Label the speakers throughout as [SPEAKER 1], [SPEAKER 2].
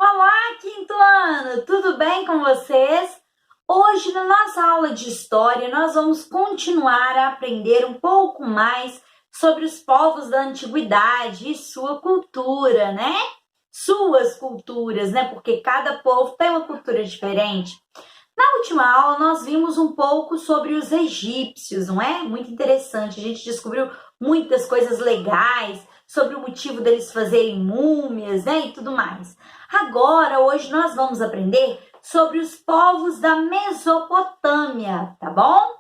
[SPEAKER 1] Olá, quinto ano! Tudo bem com vocês? Hoje, na nossa aula de história, nós vamos continuar a aprender um pouco mais sobre os povos da antiguidade e sua cultura, né? Suas culturas, né? Porque cada povo tem uma cultura diferente. Na última aula, nós vimos um pouco sobre os egípcios, não é? Muito interessante. A gente descobriu muitas coisas legais sobre o motivo deles fazerem múmias, né? E tudo mais. Agora, hoje, nós vamos aprender sobre os povos da Mesopotâmia, tá bom?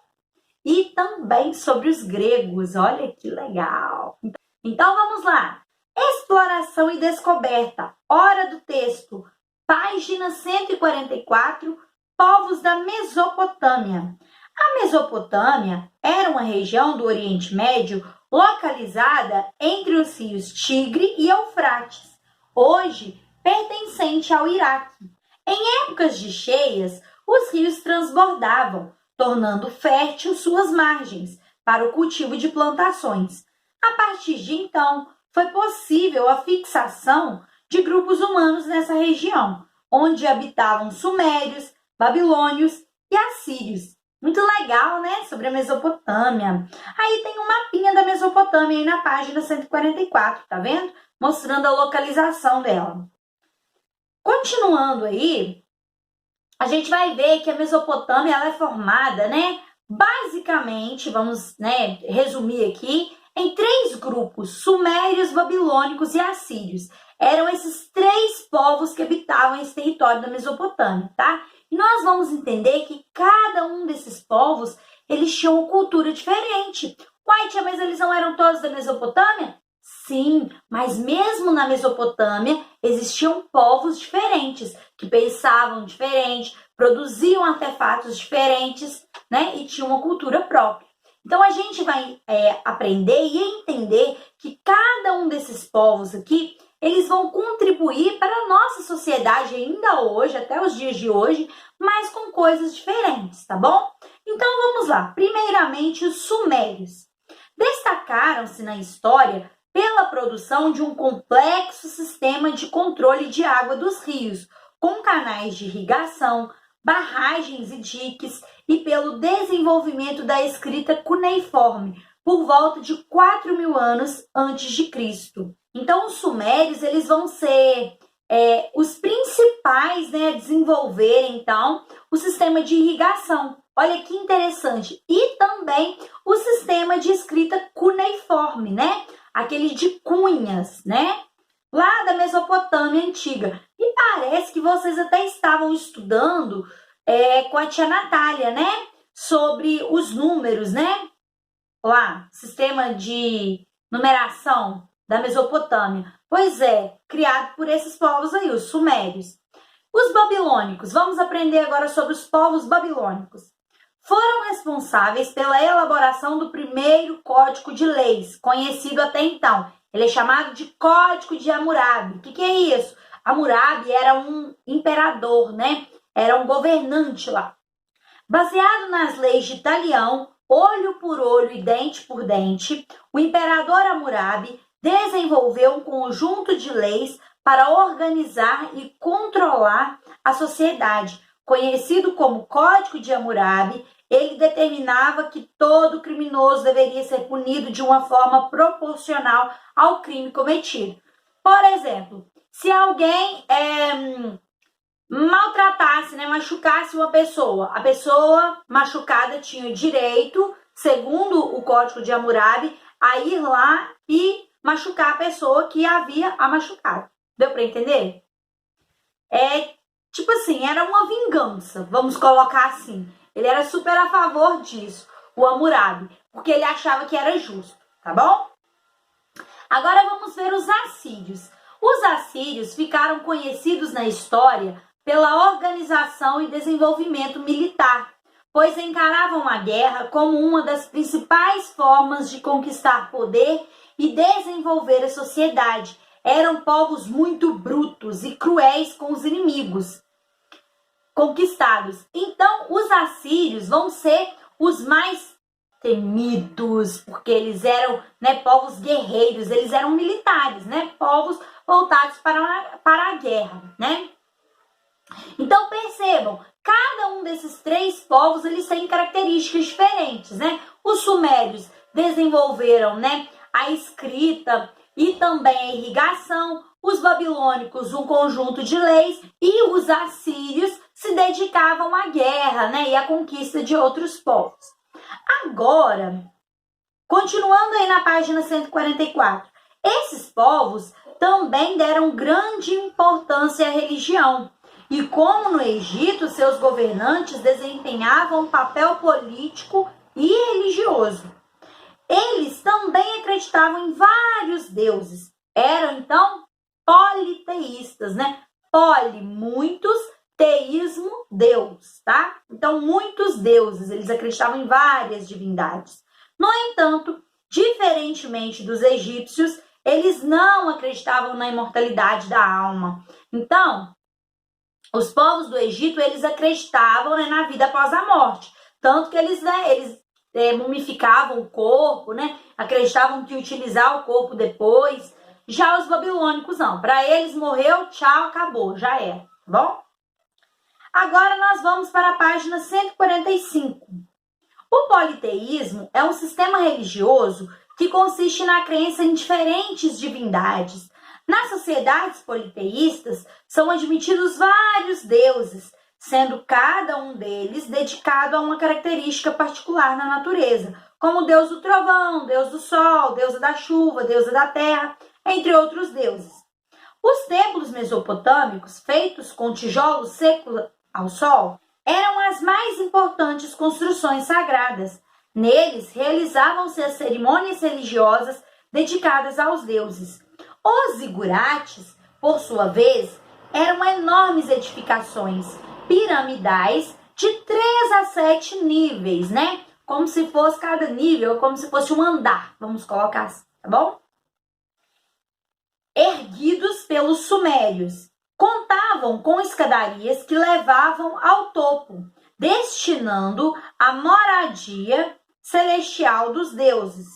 [SPEAKER 1] E também sobre os gregos. Olha que legal! Então, vamos lá. Exploração e descoberta. Hora do texto. Página 144. Povos da Mesopotâmia. A Mesopotâmia era uma região do Oriente Médio localizada entre os rios Tigre e Eufrates, hoje pertencente ao Iraque. Em épocas de cheias, os rios transbordavam, tornando fértil suas margens para o cultivo de plantações. A partir de então, foi possível a fixação de grupos humanos nessa região, onde habitavam sumérios, babilônios e assírios. Muito legal, né? Sobre a Mesopotâmia. Aí tem um mapinha da Mesopotâmia aí na página 144, tá vendo? Mostrando a localização dela. Continuando aí, a gente vai ver que a Mesopotâmia ela é formada, né? Basicamente, vamos, né, resumir aqui, em três grupos: sumérios, babilônicos e assírios. Eram esses três povos que habitavam esse território da Mesopotâmia, tá? E nós vamos entender que cada um desses povos, eles tinham uma cultura diferente. Uai, tia, mas eles não eram todos da Mesopotâmia? Sim, mas mesmo na Mesopotâmia, existiam povos diferentes, que pensavam diferente, produziam artefatos diferentes, né? E tinham uma cultura própria. Então, a gente vai aprender e entender que cada um desses povos aqui, eles vão contribuir para a nossa sociedade ainda hoje, até os dias de hoje, mas com coisas diferentes, tá bom? Então, vamos lá. Primeiramente, os sumérios. Destacaram-se na história pela produção de um complexo sistema de controle de água dos rios, com canais de irrigação, barragens e diques, e pelo desenvolvimento da escrita cuneiforme, por volta de 4.000 anos antes de Cristo. Então, os sumérios, eles vão ser os principais, né, a desenvolver, então, o sistema de irrigação. Olha que interessante. E também o sistema de escrita cuneiforme, né? Aquele de cunhas, né? Lá da Mesopotâmia antiga. E parece que vocês até estavam estudando com a tia Natália, né? Sobre os números, né? Lá, sistema de numeração da Mesopotâmia. Pois é, criado por esses povos aí, os sumérios. Os babilônicos, vamos aprender agora sobre os povos babilônicos. Foram responsáveis pela elaboração do primeiro código de leis, conhecido até então. Ele é chamado de Código de Hammurabi. O que é isso? Hammurabi era um imperador, né? Era um governante lá. Baseado nas leis de Talião, olho por olho e dente por dente, o imperador Hammurabi desenvolveu um conjunto de leis para organizar e controlar a sociedade. Conhecido como Código de Hammurabi, ele determinava que todo criminoso deveria ser punido de uma forma proporcional ao crime cometido. Por exemplo, se alguém maltratasse, né, machucasse uma pessoa, a pessoa machucada tinha o direito, segundo o Código de Hammurabi, a ir lá e machucar a pessoa que havia a machucado. Deu para entender? Tipo assim, era uma vingança, vamos colocar assim. Ele era super a favor disso, o Hammurabi, porque ele achava que era justo, tá bom? Agora vamos ver os assírios. Os assírios ficaram conhecidos na história pela organização e desenvolvimento militar, pois encaravam a guerra como uma das principais formas de conquistar poder e desenvolver a sociedade. Eram povos muito brutos e cruéis com os inimigos conquistados. Então, os assírios vão ser os mais temidos, porque eles eram, né, povos guerreiros, eles eram militares, né, povos voltados para a guerra, né? Então percebam, cada um desses três povos eles têm características diferentes, né? Os sumérios desenvolveram, né, a escrita e também a irrigação, os babilônicos um conjunto de leis e os assírios se dedicavam à guerra, né, e à conquista de outros povos. Agora, continuando aí na página 144, esses povos também deram grande importância à religião. E como no Egito, seus governantes desempenhavam um papel político e religioso. Eles também acreditavam em vários deuses. Eram, então, politeístas, né? Poli, muitos, teísmo, Deus, tá? Então, muitos deuses, eles acreditavam em várias divindades. No entanto, diferentemente dos egípcios, eles não acreditavam na imortalidade da alma. Então, os povos do Egito, eles acreditavam, né, na vida após a morte. Tanto que eles mumificavam o corpo, né? Acreditavam que utilizar o corpo depois. Já os babilônicos não. Para eles, morreu, tchau, acabou, já era, tá bom? Agora nós vamos para a página 145. O politeísmo é um sistema religioso que consiste na crença em diferentes divindades. Nas sociedades politeístas, são admitidos vários deuses, sendo cada um deles dedicado a uma característica particular na natureza, como o deus do trovão, deus do sol, deusa da chuva, deusa da terra, entre outros deuses. Os templos mesopotâmicos, feitos com tijolos secos ao sol, eram as mais importantes construções sagradas. Neles realizavam-se as cerimônias religiosas dedicadas aos deuses. Os zigurates, por sua vez, eram enormes edificações piramidais de 3 a 7 níveis, né? Como se fosse cada nível, como se fosse um andar, vamos colocar assim, tá bom? Erguidos pelos sumérios. Contavam com escadarias que levavam ao topo, destinando a moradia celestial dos deuses.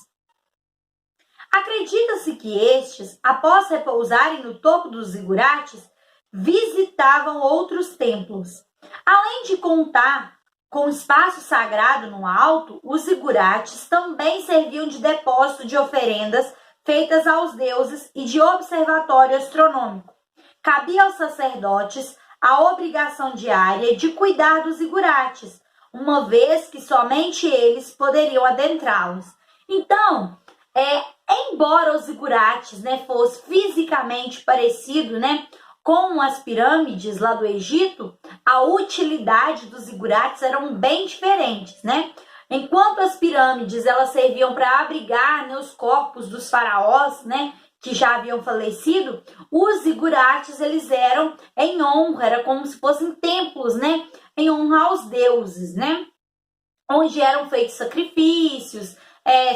[SPEAKER 1] Acredita-se que estes, após repousarem no topo dos zigurates, visitavam outros templos. Além de contar com espaço sagrado no alto, os zigurates também serviam de depósito de oferendas feitas aos deuses e de observatório astronômico. Cabia aos sacerdotes a obrigação diária de cuidar dos zigurates, uma vez que somente eles poderiam adentrá-los. Então, embora os zigurates, né, fosse fisicamente parecido, né, com as pirâmides lá do Egito, a utilidade dos zigurates eram bem diferentes, né? Enquanto as pirâmides elas serviam para abrigar, né, os corpos dos faraós, né, que já haviam falecido, os zigurates eles eram em honra, era como se fossem templos, né, em honra aos deuses, né, onde eram feitos sacrifícios,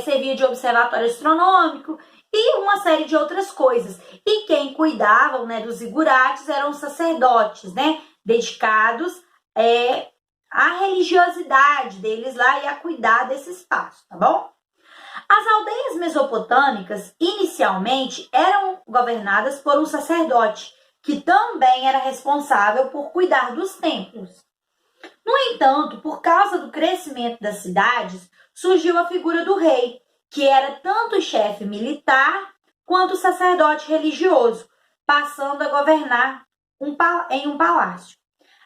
[SPEAKER 1] servia de observatório astronômico e uma série de outras coisas. E quem cuidava, né, dos zigurates eram os sacerdotes, né, dedicados à religiosidade deles lá e a cuidar desse espaço, tá bom? As aldeias mesopotâmicas, inicialmente, eram governadas por um sacerdote, que também era responsável por cuidar dos templos. No entanto, por causa do crescimento das cidades, surgiu a figura do rei, que era tanto o chefe militar quanto o sacerdote religioso, passando a governar em um palácio.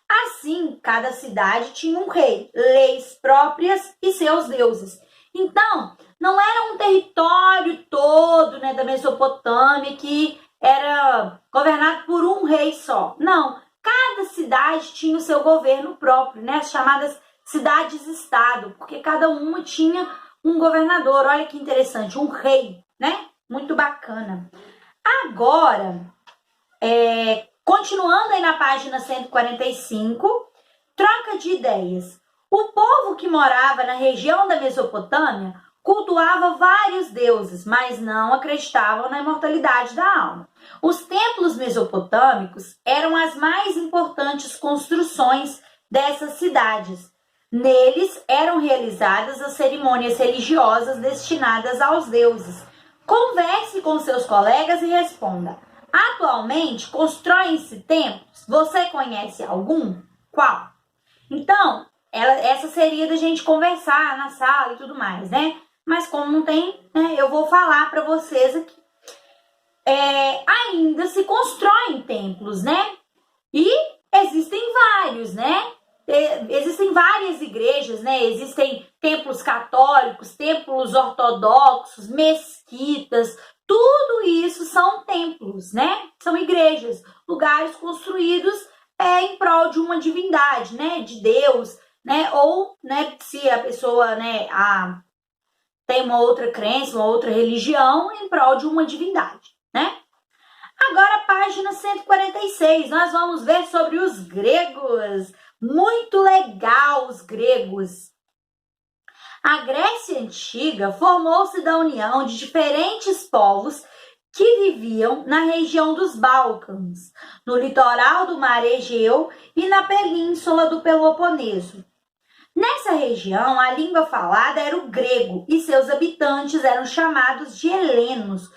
[SPEAKER 1] Assim, cada cidade tinha um rei, leis próprias e seus deuses. Então, não era um território todo, né, da Mesopotâmia que era governado por um rei só. Não, cada cidade tinha o seu governo próprio, né, as chamadas cidades-estado, porque cada uma tinha um governador. Olha que interessante, um rei, né? Muito bacana. Agora, continuando aí na página 145, troca de ideias. O povo que morava na região da Mesopotâmia cultuava vários deuses, mas não acreditavam na imortalidade da alma. Os templos mesopotâmicos eram as mais importantes construções dessas cidades. Neles eram realizadas as cerimônias religiosas destinadas aos deuses. Converse com seus colegas e responda: atualmente constroem-se templos? Você conhece algum? Qual? Então, essa seria da gente conversar na sala e tudo mais, né? Mas como não tem, né, eu vou falar para vocês aqui. Ainda se constroem templos, né? E existem vários, né? Existem várias igrejas, né? Existem templos católicos, templos ortodoxos, mesquitas, tudo isso são templos, né? São igrejas, lugares construídos em prol de uma divindade, né? De Deus, né? Ou, né, se a pessoa, né, tem uma outra crença, uma outra religião, em prol de uma divindade, né? Agora, página 146, nós vamos ver sobre os gregos. Muito legal, os gregos. A Grécia Antiga formou-se da união de diferentes povos que viviam na região dos Balcãs, no litoral do Mar Egeu e na península do Peloponeso. Nessa região, a língua falada era o grego e seus habitantes eram chamados de helenos.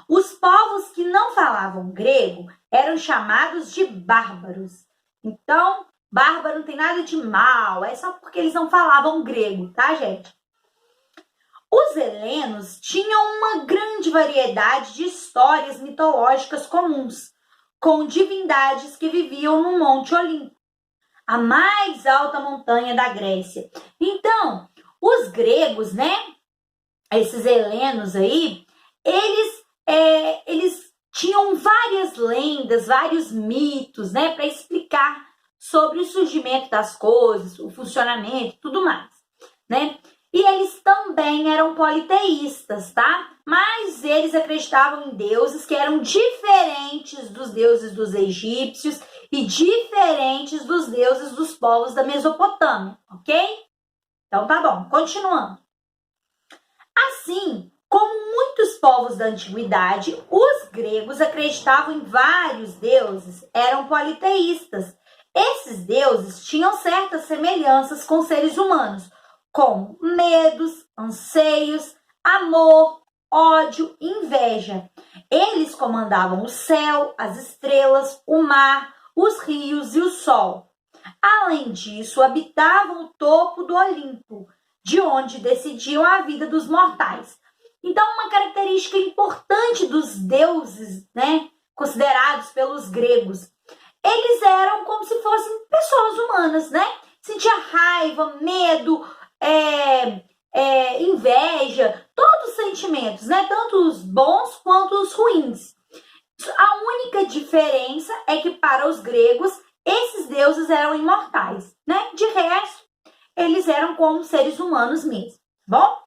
[SPEAKER 1] Os povos que não falavam grego eram chamados de bárbaros. Então, bárbaro não tem nada de mal, é só porque eles não falavam grego, tá, gente? Os helenos tinham uma grande variedade de histórias mitológicas comuns, com divindades que viviam no Monte Olimpo, a mais alta montanha da Grécia. Então, os gregos, né, esses helenos aí, eles tinham várias lendas, vários mitos, né, para explicar sobre o surgimento das coisas, o funcionamento e tudo mais, né? E eles também eram politeístas, tá? Mas eles acreditavam em deuses que eram diferentes dos deuses dos egípcios e diferentes dos deuses dos povos da Mesopotâmia, ok? Então tá bom, continuando. Assim, como muitos povos da antiguidade, os gregos acreditavam em vários deuses, eram politeístas. Esses deuses tinham certas semelhanças com seres humanos, como medos, anseios, amor, ódio e inveja. Eles comandavam o céu, as estrelas, o mar, os rios e o sol. Além disso, habitavam o topo do Olimpo, de onde decidiam a vida dos mortais. Então, uma característica importante dos deuses, né, considerados pelos gregos, eles eram como se fossem pessoas humanas, né? Sentia raiva, medo, inveja, todos os sentimentos, né? Tanto os bons quanto os ruins. A única diferença é que para os gregos, esses deuses eram imortais, né? De resto, eles eram como seres humanos mesmo, bom?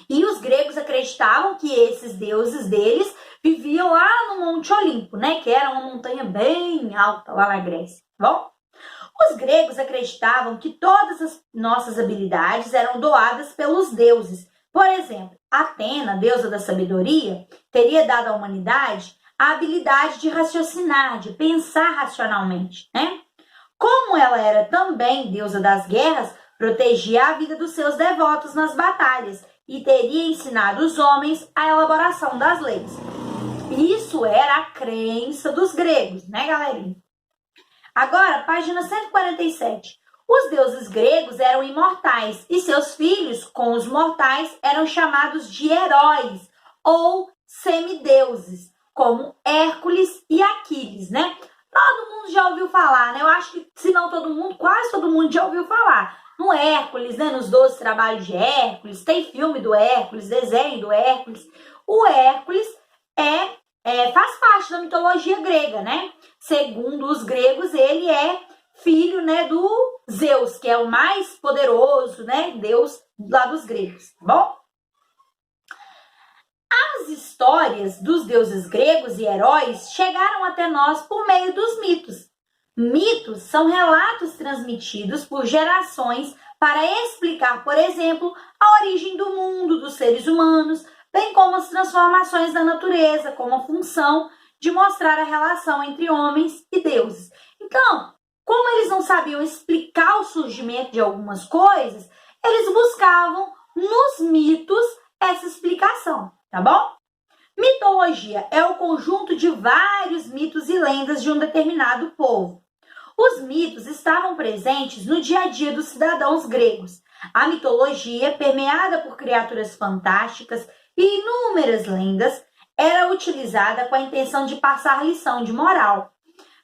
[SPEAKER 1] E os gregos acreditavam que esses deuses deles viviam lá no Monte Olimpo, né? Que era uma montanha bem alta lá na Grécia, bom? Os gregos acreditavam que todas as nossas habilidades eram doadas pelos deuses. Por exemplo, Atena, deusa da sabedoria, teria dado à humanidade a habilidade de raciocinar, de pensar racionalmente, né? Como ela era também deusa das guerras, protegia a vida dos seus devotos nas batalhas e teria ensinado os homens a elaboração das leis. Isso era a crença dos gregos, né, galerinha? Agora, página 147. Os deuses gregos eram imortais e seus filhos, com os mortais, eram chamados de heróis ou semideuses, como Hércules e Aquiles, né? Todo mundo já ouviu falar, né? Eu acho que, se não todo mundo, quase todo mundo já ouviu falar. No Hércules, né? Nos 12 trabalhos de Hércules, tem filme do Hércules, desenho do Hércules. O Hércules faz parte da mitologia grega, né? Segundo os gregos, ele é filho, né, do Zeus, que é o mais poderoso, né, Deus lá dos gregos, tá bom? As histórias dos deuses gregos e heróis chegaram até nós por meio dos mitos. Mitos são relatos transmitidos por gerações para explicar, por exemplo, a origem do mundo, dos seres humanos, bem como as transformações da natureza, como a função de mostrar a relação entre homens e deuses. Então, Como eles não sabiam explicar o surgimento de algumas coisas, eles buscavam nos mitos essa explicação, tá bom? Mitologia é o conjunto de vários mitos e lendas de um determinado povo. Os mitos estavam presentes no dia a dia dos cidadãos gregos. A mitologia, permeada por criaturas fantásticas e inúmeras lendas, era utilizada com a intenção de passar lição de moral,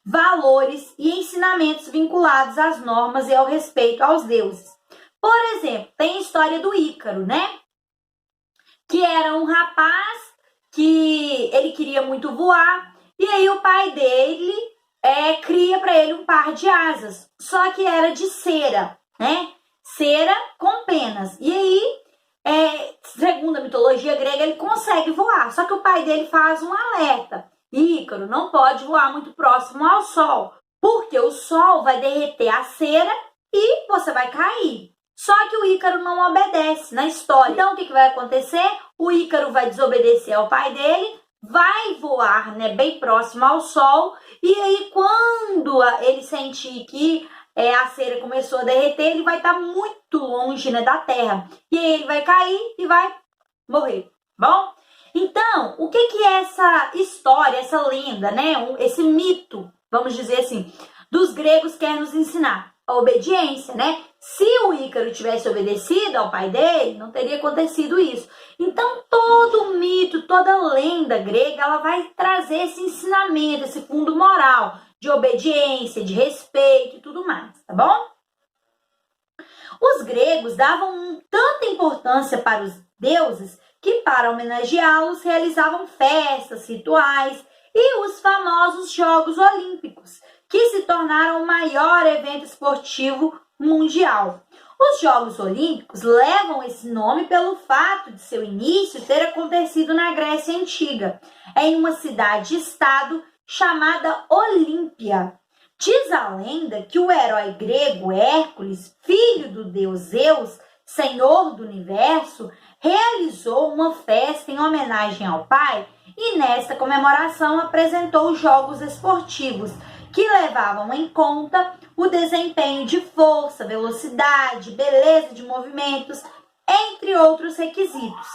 [SPEAKER 1] valores e ensinamentos vinculados às normas e ao respeito aos deuses. Por exemplo, tem a história do Ícaro, né? Que era um rapaz que ele queria muito voar, e aí o pai dele cria para ele um par de asas, só que era de cera, né? Cera com penas. E aí, segundo a mitologia grega, ele consegue voar, só que o pai dele faz um alerta. Ícaro não pode voar muito próximo ao sol, porque o sol vai derreter a cera e você vai cair. Só que o Ícaro não obedece na história. Então, o que vai acontecer? O Ícaro vai desobedecer ao pai dele, vai voar, né, bem próximo ao sol, e aí quando ele sentir que a cera começou a derreter, ele vai estar muito longe, né, da terra. E aí ele vai cair e vai morrer, bom? Então, o que é essa história, essa lenda, né, esse mito, vamos dizer assim, dos gregos quer nos ensinar? A obediência, né? Se o Ícaro tivesse obedecido ao pai dele, não teria acontecido isso. Então, todo mito, toda lenda grega, ela vai trazer esse ensinamento, esse fundo moral de obediência, de respeito e tudo mais, tá bom? Os gregos davam tanta importância para os deuses que, para homenageá-los, realizavam festas, rituais e os famosos Jogos Olímpicos, que se tornaram o maior evento esportivo mundial. Os Jogos Olímpicos levam esse nome pelo fato de seu início ter acontecido na Grécia Antiga, em uma cidade-estado chamada Olímpia. Diz a lenda que o herói grego Hércules, filho do deus Zeus, senhor do universo, realizou uma festa em homenagem ao pai e nesta comemoração apresentou jogos esportivos que levavam em conta o desempenho de força, velocidade, beleza de movimentos, entre outros requisitos.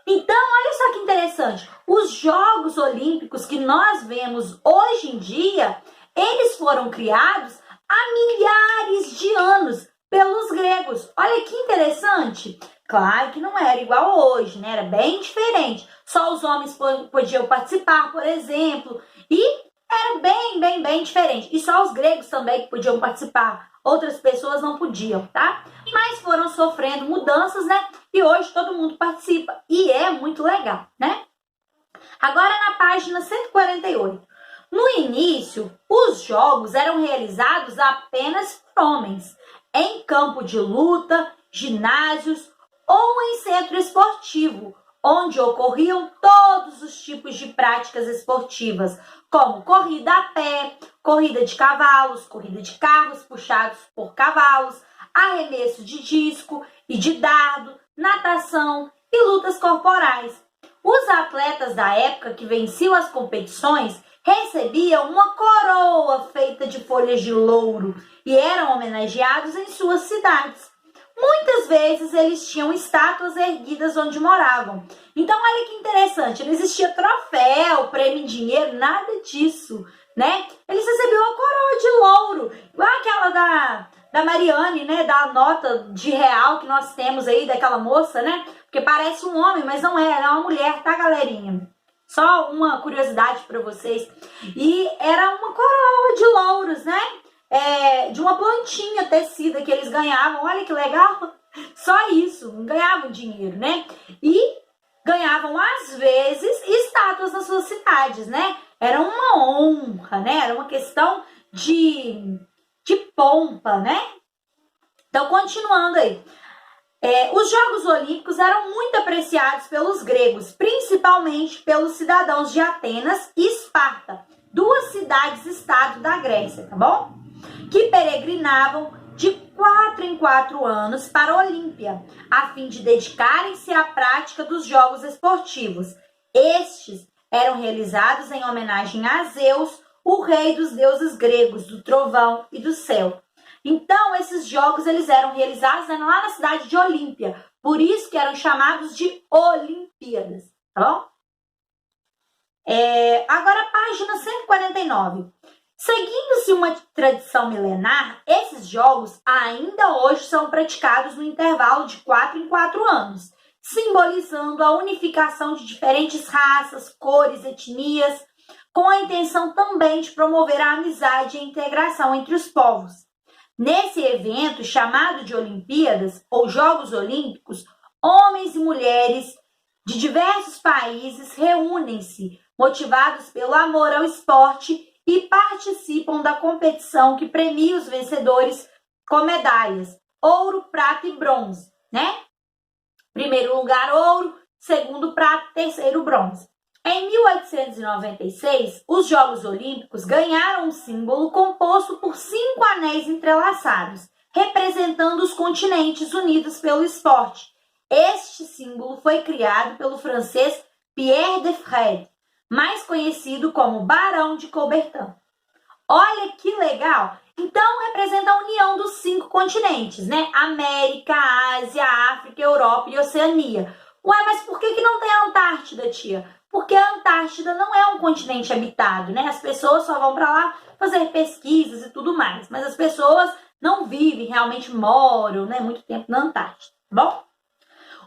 [SPEAKER 1] Então, olha só que interessante, os Jogos Olímpicos que nós vemos hoje em dia, eles foram criados há milhares de anos pelos gregos. Olha que interessante. Claro que não era igual hoje, né? Era bem diferente. Só os homens podiam participar, por exemplo, e era bem diferente. E só os gregos também que podiam participar. Outras pessoas não podiam, tá? Mas foram sofrendo mudanças, né? E hoje todo mundo participa. E é muito legal, né? Agora na página 148. No início, os jogos eram realizados apenas por homens, em campo de luta, ginásios ou em centro esportivo, onde ocorriam todos os tipos de práticas esportivas, como corrida a pé, corrida de cavalos, corrida de carros puxados por cavalos, arremesso de disco e de dardo, natação e lutas corporais. Os atletas da época que venciam as competições recebiam uma coroa feita de folhas de louro e eram homenageados em suas cidades. Muitas vezes eles tinham estátuas erguidas onde moravam. Então, olha que interessante, não existia troféu, prêmio em dinheiro, nada disso, né? Eles recebiam uma coroa de louro, igual aquela da Mariane, né? Da nota de real que nós temos aí, daquela moça, né? Porque parece um homem, mas não é, ela é uma mulher, tá, galerinha? Só uma curiosidade para vocês. E era uma coroa de louros, né? De uma plantinha tecida que eles ganhavam. Olha que legal. Só isso, não ganhavam dinheiro, né? E ganhavam, às vezes, estátuas nas suas cidades, né? Era uma honra, né? Era uma questão de pompa, né? Então, continuando aí. Os Jogos Olímpicos eram muito apreciados pelos gregos, principalmente pelos cidadãos de Atenas e Esparta, duas cidades-estado da Grécia, tá bom? Que peregrinavam de 4 em 4 anos para a Olímpia, a fim de dedicarem-se à prática dos jogos esportivos. Estes eram realizados em homenagem a Zeus, o rei dos deuses gregos, do trovão e do céu. Então, esses jogos eles eram realizados lá na cidade de Olímpia, por isso que eram chamados de Olimpíadas, tá bom? Agora, página 149. Seguindo-se uma tradição milenar, esses jogos ainda hoje são praticados no intervalo de 4 em 4 anos, simbolizando a unificação de diferentes raças, cores, etnias, com a intenção também de promover a amizade e a integração entre os povos. Nesse evento, chamado de Olimpíadas ou Jogos Olímpicos, homens e mulheres de diversos países reúnem-se, motivados pelo amor ao esporte, e participam da competição que premia os vencedores com medalhas, ouro, prata e bronze, né? Primeiro lugar, ouro, segundo, prata, terceiro, bronze. Em 1896, os Jogos Olímpicos ganharam um símbolo composto por 5 anéis entrelaçados, representando os continentes unidos pelo esporte. Este símbolo foi criado pelo francês Pierre de Fred, mais conhecido como Barão de Coubertin. Olha que legal! Então, representa a união dos 5 continentes, né? América, Ásia, África, Europa e Oceania. Ué, mas por que não tem a Antártida, tia? Porque a Antártida não é um continente habitado, né? As pessoas só vão para lá fazer pesquisas e tudo mais. Mas as pessoas não vivem, realmente moram, né, muito tempo na Antártida, tá bom?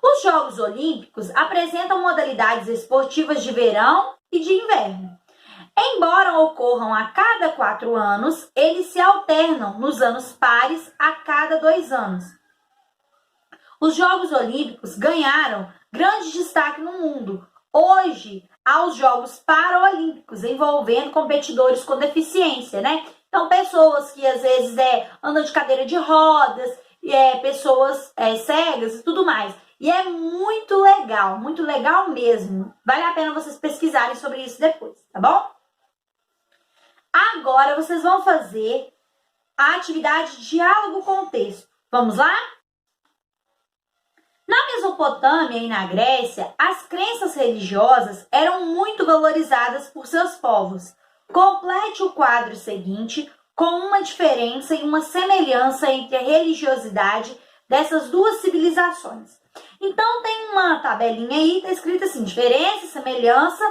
[SPEAKER 1] Os Jogos Olímpicos apresentam modalidades esportivas de verão e de inverno. Embora ocorram a cada 4 anos, eles se alternam nos anos pares a cada 2 anos. Os Jogos Olímpicos ganharam grande destaque no mundo. Hoje, há os Jogos Paralímpicos, envolvendo competidores com deficiência, né? Então, pessoas que às vezes andam de cadeira de rodas, pessoas cegas e tudo mais. E é muito legal mesmo. Vale a pena vocês pesquisarem sobre isso depois, tá bom? Agora vocês vão fazer a atividade diálogo com o texto. Vamos lá? Na Mesopotâmia e na Grécia, as crenças religiosas eram muito valorizadas por seus povos. Complete o quadro seguinte com uma diferença e uma semelhança entre a religiosidade dessas duas civilizações. Então, tem uma tabelinha aí, está escrito assim, diferença, semelhança,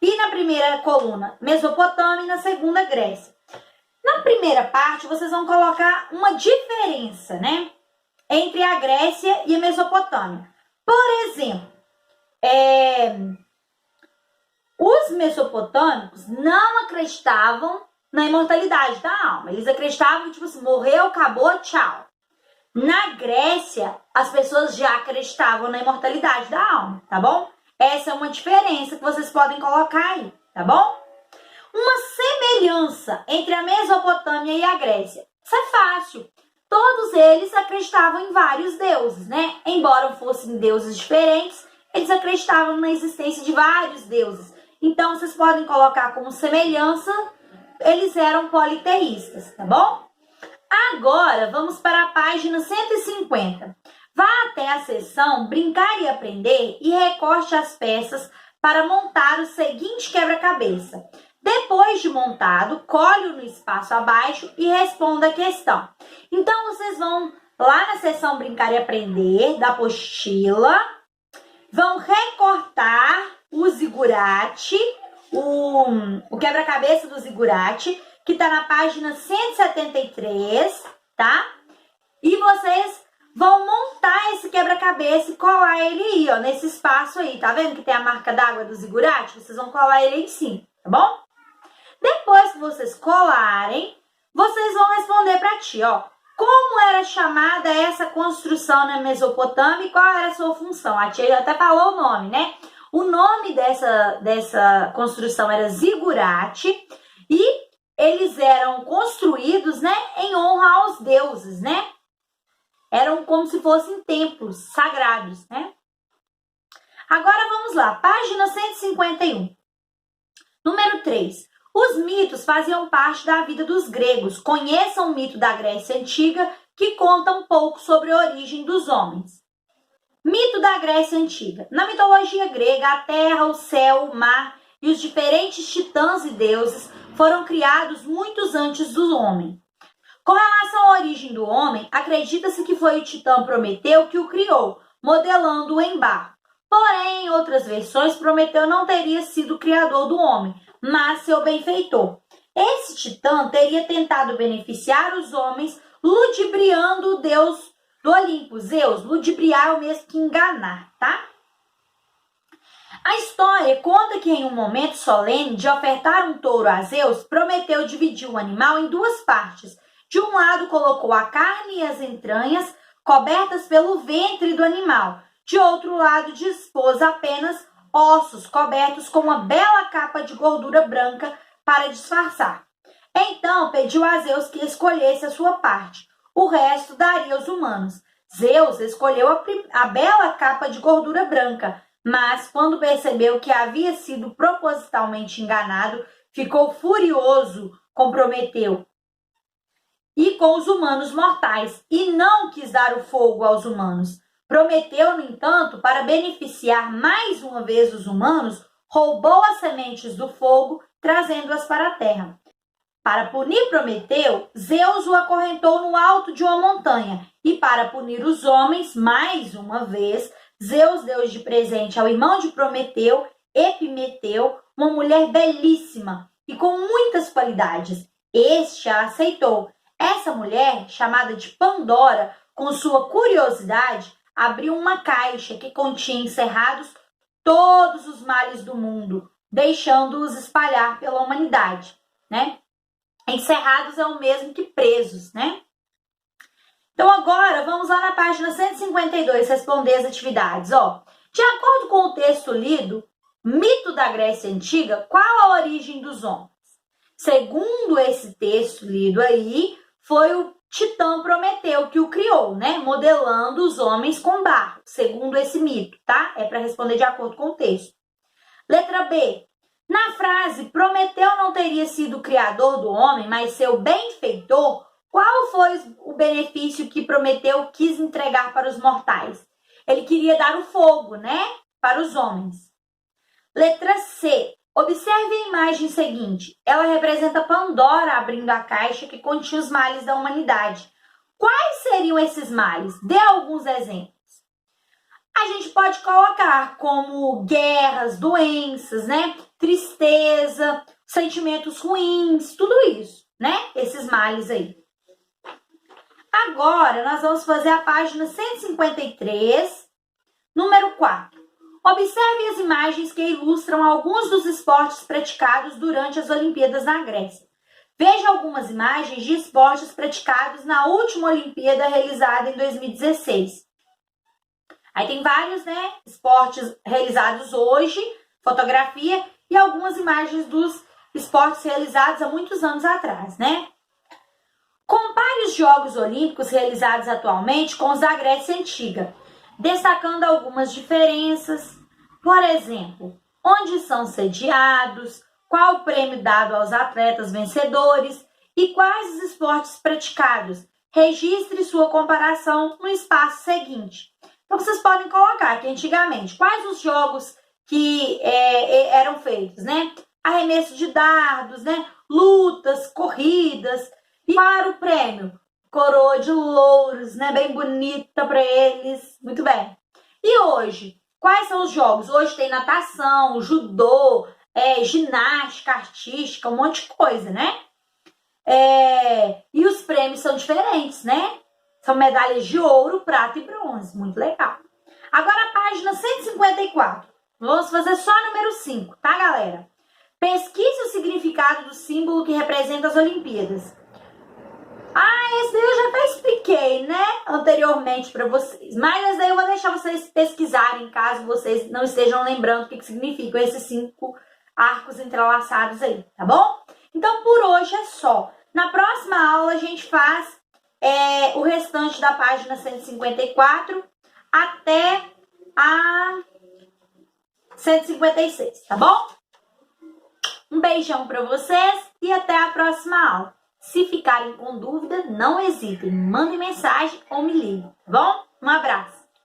[SPEAKER 1] e na primeira coluna, Mesopotâmia, e na segunda, Grécia. Na primeira parte, vocês vão colocar uma diferença, né, entre a Grécia e a Mesopotâmia. Por exemplo, os mesopotâmicos não acreditavam na imortalidade da alma. Eles acreditavam que, tipo assim, morreu, acabou, tchau. Na Grécia, as pessoas já acreditavam na imortalidade da alma, tá bom? Essa é uma diferença que vocês podem colocar aí, tá bom? Uma semelhança entre a Mesopotâmia e a Grécia. Isso é fácil. Todos eles acreditavam em vários deuses, né? Embora fossem deuses diferentes, eles acreditavam na existência de vários deuses. Então, vocês podem colocar como semelhança, eles eram politeístas, tá bom? Agora, vamos para a página 150. Vá até a seção Brincar e Aprender e recorte as peças para montar o seguinte quebra-cabeça. Depois de montado, colhe-o no espaço abaixo e responda a questão. Então, vocês vão lá na seção Brincar e Aprender, da apostila, vão recortar o zigurate, o quebra-cabeça do zigurate, que está na página 173, tá? E vocês vão montar esse quebra-cabeça e colar ele aí, ó, nesse espaço aí. Tá vendo que tem a marca d'água do zigurate? Vocês vão colar ele aí em cima, tá bom? Depois que vocês colarem, vocês vão responder para ti, ó. Como era chamada essa construção na Mesopotâmia e qual era a sua função? A tia até falou o nome, né? O nome dessa construção era zigurate e eles eram construídos, né, em honra aos deuses, né? Eram como se fossem templos sagrados, né? Agora vamos lá, página 151. Número 3. Os mitos faziam parte da vida dos gregos. Conheçam o mito da Grécia Antiga, que conta um pouco sobre a origem dos homens. Mito da Grécia Antiga. Na mitologia grega, a terra, o céu, o mar e os diferentes titãs e deuses foram criados muitos antes do homem. Com relação à origem do homem, acredita-se que foi o titã Prometeu que o criou, modelando-o em barro. Porém, em outras versões, Prometeu não teria sido o criador do homem, mas seu benfeitor. Esse titã teria tentado beneficiar os homens, ludibriando o deus do Olimpo, Zeus. Ludibriar é o mesmo que enganar, tá? A história conta que em um momento solene de ofertar um touro a Zeus, Prometeu dividiu o animal em duas partes. De um lado colocou a carne e as entranhas, cobertas pelo ventre do animal. De outro lado dispôs apenas ossos, cobertos com uma bela capa de gordura branca para disfarçar. Então pediu a Zeus que escolhesse a sua parte. O resto daria aos humanos. Zeus escolheu a bela capa de gordura branca, mas quando percebeu que havia sido propositalmente enganado, ficou furioso com Prometeu e com os humanos mortais, e não quis dar o fogo aos humanos. Prometeu, no entanto, para beneficiar mais uma vez os humanos, roubou as sementes do fogo, trazendo-as para a terra. Para punir Prometeu, Zeus o acorrentou no alto de uma montanha, e para punir os homens, mais uma vez, Zeus deu de presente ao irmão de Prometeu, Epimeteu, uma mulher belíssima e com muitas qualidades. Este a aceitou. Essa mulher, chamada de Pandora, com sua curiosidade, abriu uma caixa que continha encerrados todos os males do mundo, deixando-os espalhar pela humanidade, né? Encerrados é o mesmo que presos, né? Então agora vamos lá na página 152, responder as atividades. De acordo com o texto lido, mito da Grécia Antiga, qual a origem dos homens? Segundo esse texto lido aí, foi o titã Prometeu que o criou, né? Modelando os homens com barro, segundo esse mito, tá? É para responder de acordo com o texto. Letra B. Na frase, Prometeu não teria sido o criador do homem, mas seu benfeitor, qual foi o benefício que Prometeu quis entregar para os mortais? Ele queria dar o fogo, né? Para os homens. Letra C. Observe a imagem seguinte. Ela representa Pandora abrindo a caixa que continha os males da humanidade. Quais seriam esses males? Dê alguns exemplos. A gente pode colocar como guerras, doenças, né? Tristeza, sentimentos ruins, tudo isso, né? Esses males aí. Agora, nós vamos fazer a página 153, número 4. Observe as imagens que ilustram alguns dos esportes praticados durante as Olimpíadas na Grécia. Veja algumas imagens de esportes praticados na última Olimpíada realizada em 2016. Aí tem vários, né, esportes realizados hoje, fotografia, e algumas imagens dos esportes realizados há muitos anos atrás, né? Compare os Jogos Olímpicos realizados atualmente com os da Grécia Antiga, destacando algumas diferenças. Por exemplo, onde são sediados, qual o prêmio dado aos atletas vencedores e quais os esportes praticados. Registre sua comparação no espaço seguinte. Então, vocês podem colocar que antigamente, quais os jogos que eram feitos, né? Arremesso de dardos, né? Lutas, corridas. E para o prêmio, coroa de louros, né? Bem bonita para eles. Muito bem. E hoje, quais são os jogos? Hoje tem natação, judô, ginástica artística, um monte de coisa, né? E os prêmios são diferentes, né? São medalhas de ouro, prata e bronze. Muito legal. Agora a página 154. Vamos fazer só número 5, tá, galera? Pesquise o significado do símbolo que representa as Olimpíadas. Esse daí eu já até expliquei, né? Anteriormente para vocês. Mas esse daí eu vou deixar vocês pesquisarem, caso vocês não estejam lembrando o que significam esses 5 arcos entrelaçados aí, tá bom? Então, por hoje é só. Na próxima aula, a gente faz o restante da página 154 até a 156, tá bom? Um beijão para vocês e até a próxima aula. Se ficarem com dúvida, não hesitem, mandem mensagem ou me liguem, tá bom? Um abraço!